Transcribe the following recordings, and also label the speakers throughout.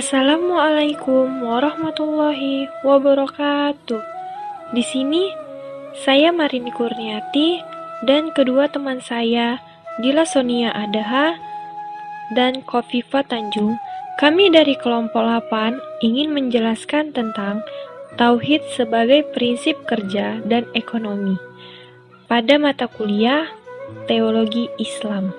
Speaker 1: Assalamualaikum warahmatullahi wabarakatuh. Di sini saya Marini Kurniati dan kedua teman saya Dila Sonia Adaha dan Kofifa Tanjung. Kami dari kelompok 8 ingin menjelaskan tentang tauhid sebagai prinsip kerja dan ekonomi pada mata kuliah Teologi Islam.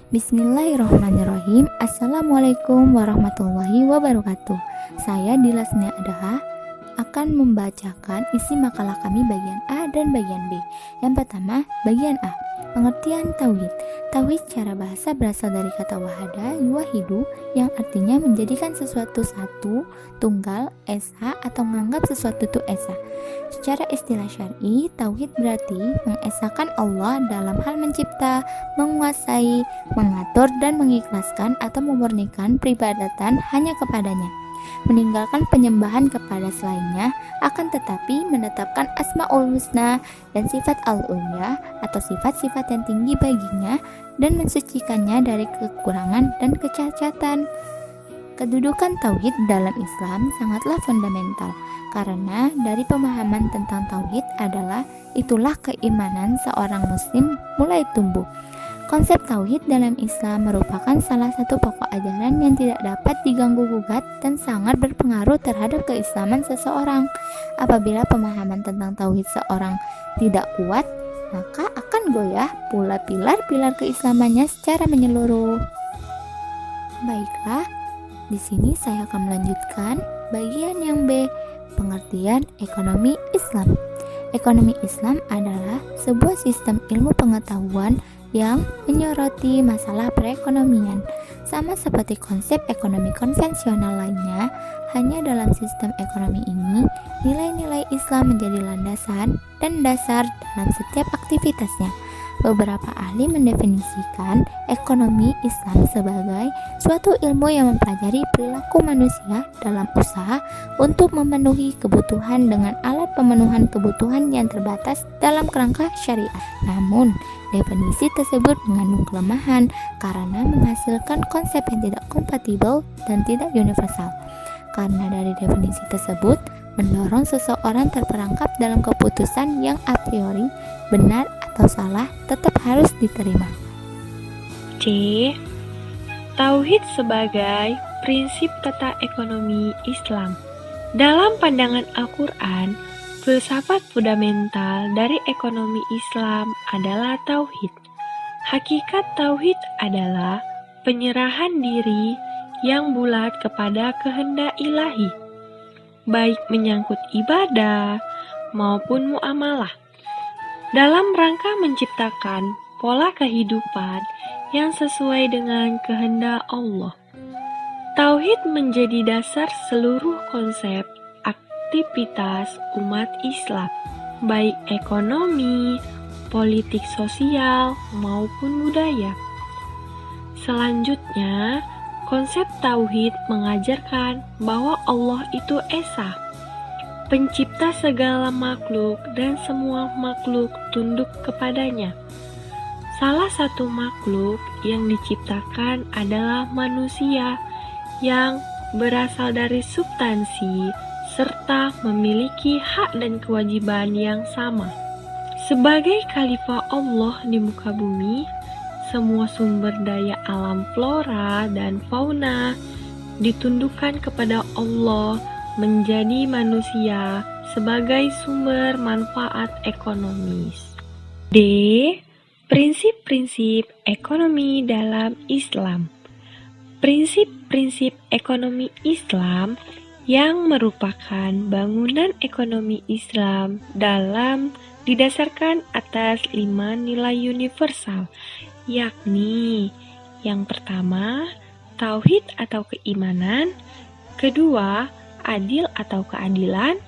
Speaker 2: Bismillahirrahmanirrahim. Assalamualaikum warahmatullahi wabarakatuh. Saya Dila Sonia Adaha akan membacakan isi makalah kami bagian A dan bagian B. Yang pertama, bagian A. Pengertian tauhid. Tauhid secara bahasa berasal dari kata wahada yuwahidu yang artinya menjadikan sesuatu satu, tunggal, esa atau menganggap sesuatu itu esa. Secara istilah syar'i, tauhid berarti mengesakan Allah dalam hal mencipta, menguasai, mengatur dan mengikhlaskan atau memurnikan peribadatan hanya kepadanya, meninggalkan penyembahan kepada selainnya, akan tetapi menetapkan asmaul husna dan sifat al-ulya atau sifat-sifat yang tinggi baginya dan mensucikannya dari kekurangan dan kecacatan. Kedudukan tauhid dalam Islam sangatlah fundamental, karena dari pemahaman tentang tauhid adalah itulah keimanan seorang muslim mulai tumbuh. Konsep tauhid dalam Islam merupakan salah satu pokok ajaran yang tidak dapat diganggu-gugat dan sangat berpengaruh terhadap keislaman seseorang. Apabila pemahaman tentang tauhid seorang tidak kuat, maka akan goyah pula pilar-pilar keislamannya secara menyeluruh. Baiklah, di sini saya akan melanjutkan bagian yang B, pengertian ekonomi Islam. Ekonomi Islam adalah sebuah sistem ilmu pengetahuan yang menyoroti masalah perekonomian. Sama seperti konsep ekonomi konvensional lainnya, hanya dalam sistem ekonomi ini, nilai-nilai Islam menjadi landasan dan dasar dalam setiap aktivitasnya. Beberapa ahli mendefinisikan ekonomi Islam sebagai suatu ilmu yang mempelajari perilaku manusia dalam usaha untuk memenuhi kebutuhan dengan alat pemenuhan kebutuhan yang terbatas dalam kerangka syariat. Namun, definisi tersebut mengandung kelemahan karena menghasilkan konsep yang tidak kompatibel dan tidak universal. Karena dari definisi tersebut mendorong seseorang terperangkap dalam keputusan yang a priori benar atau salah tetap harus diterima.
Speaker 1: C. Tauhid sebagai prinsip tata ekonomi Islam. Dalam pandangan Al-Quran, filsafat fundamental dari ekonomi Islam adalah tauhid. Hakikat tauhid adalah penyerahan diri yang bulat kepada kehendak ilahi, baik menyangkut ibadah maupun muamalah, dalam rangka menciptakan pola kehidupan yang sesuai dengan kehendak Allah. Tauhid menjadi dasar seluruh konsep aktivitas umat Islam, baik ekonomi, politik sosial, maupun budaya. Selanjutnya, konsep tauhid mengajarkan bahwa Allah itu esa, pencipta segala makhluk dan semua makhluk tunduk kepadanya. Salah satu makhluk yang diciptakan adalah manusia yang berasal dari substansi serta memiliki hak dan kewajiban yang sama. Sebagai khalifah Allah di muka bumi, semua sumber daya alam flora dan fauna ditundukkan kepada Allah menjadi manusia sebagai sumber manfaat ekonomis. D. Prinsip-prinsip ekonomi dalam Islam. Prinsip-prinsip ekonomi Islam yang merupakan bangunan ekonomi Islam didasarkan atas 5 nilai universal, yakni yang pertama, tauhid atau keimanan, kedua, adil atau keadilan,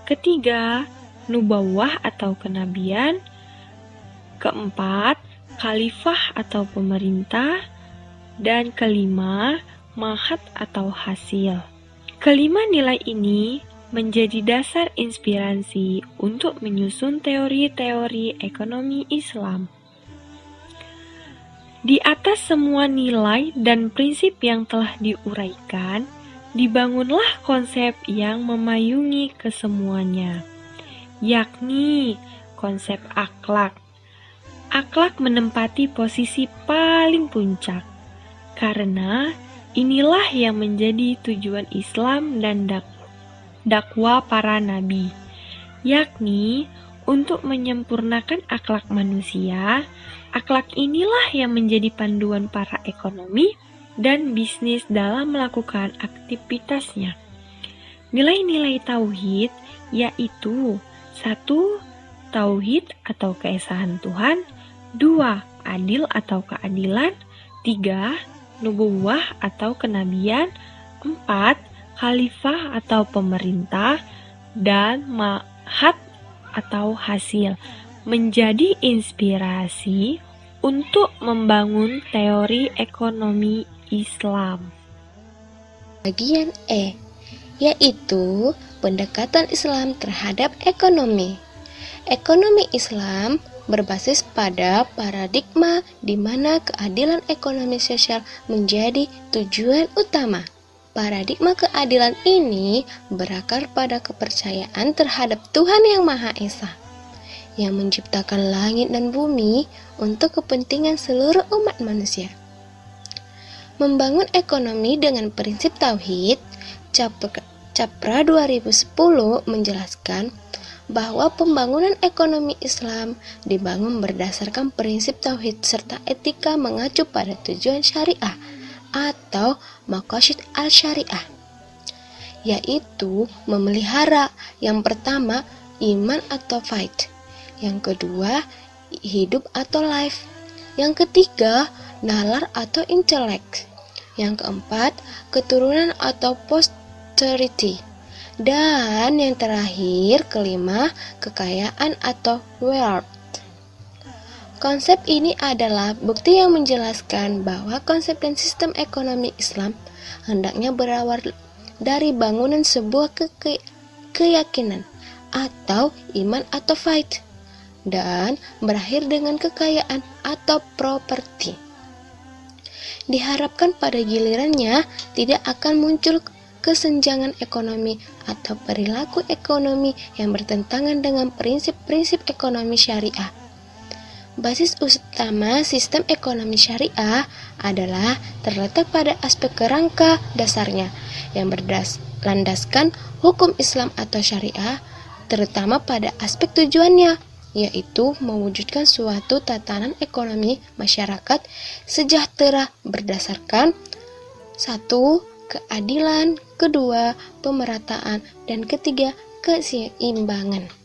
Speaker 1: ketiga, nubuwah atau kenabian, keempat, khalifah atau pemerintah, dan kelima, mahat atau hasil. Kelima nilai ini menjadi dasar inspirasi untuk menyusun teori-teori ekonomi Islam. Di atas semua nilai dan prinsip yang telah diuraikan, dibangunlah konsep yang memayungi kesemuanya, yakni konsep akhlak. Akhlak menempati posisi paling puncak, karena inilah yang menjadi tujuan Islam dan dakwah para nabi, yakni untuk menyempurnakan akhlak manusia. Akhlak inilah yang menjadi panduan para ekonomi dan bisnis dalam melakukan aktivitasnya. Nilai-nilai tauhid yaitu 1. Tauhid atau keesaan Tuhan, 2. Adil atau keadilan, 3. Nubuwah atau kenabian, 4. Khalifah atau pemerintah, dan ma'had atau hasil, menjadi inspirasi untuk membangun teori ekonomi Islam.
Speaker 3: Bagian E, yaitu pendekatan Islam terhadap ekonomi. Ekonomi Islam berbasis pada paradigma di mana keadilan ekonomi sosial menjadi tujuan utama. Paradigma keadilan ini berakar pada kepercayaan terhadap Tuhan Yang Maha Esa, yang menciptakan langit dan bumi untuk kepentingan seluruh umat manusia. Membangun ekonomi dengan prinsip tauhid, Capra 2010 menjelaskan bahwa pembangunan ekonomi Islam dibangun berdasarkan prinsip tauhid serta etika mengacu pada tujuan syariah atau maqasid al-syariah, yaitu memelihara yang pertama iman atau faith, yang kedua hidup atau life, yang ketiga nalar atau intelek, yang keempat keturunan atau posterity, dan yang terakhir kelima kekayaan atau wealth. Konsep ini adalah bukti yang menjelaskan bahwa konsep dan sistem ekonomi Islam hendaknya berawal dari bangunan sebuah keyakinan atau iman atau faith, dan berakhir dengan kekayaan atau properti. Diharapkan pada gilirannya tidak akan muncul kesenjangan ekonomi atau perilaku ekonomi yang bertentangan dengan prinsip-prinsip ekonomi syariah. Basis utama sistem ekonomi syariah adalah terletak pada aspek kerangka dasarnya yang berlandaskan hukum Islam atau syariah, terutama pada aspek tujuannya, yaitu mewujudkan suatu tatanan ekonomi masyarakat sejahtera berdasarkan 1. Keadilan, kedua, pemerataan, dan ketiga, keseimbangan.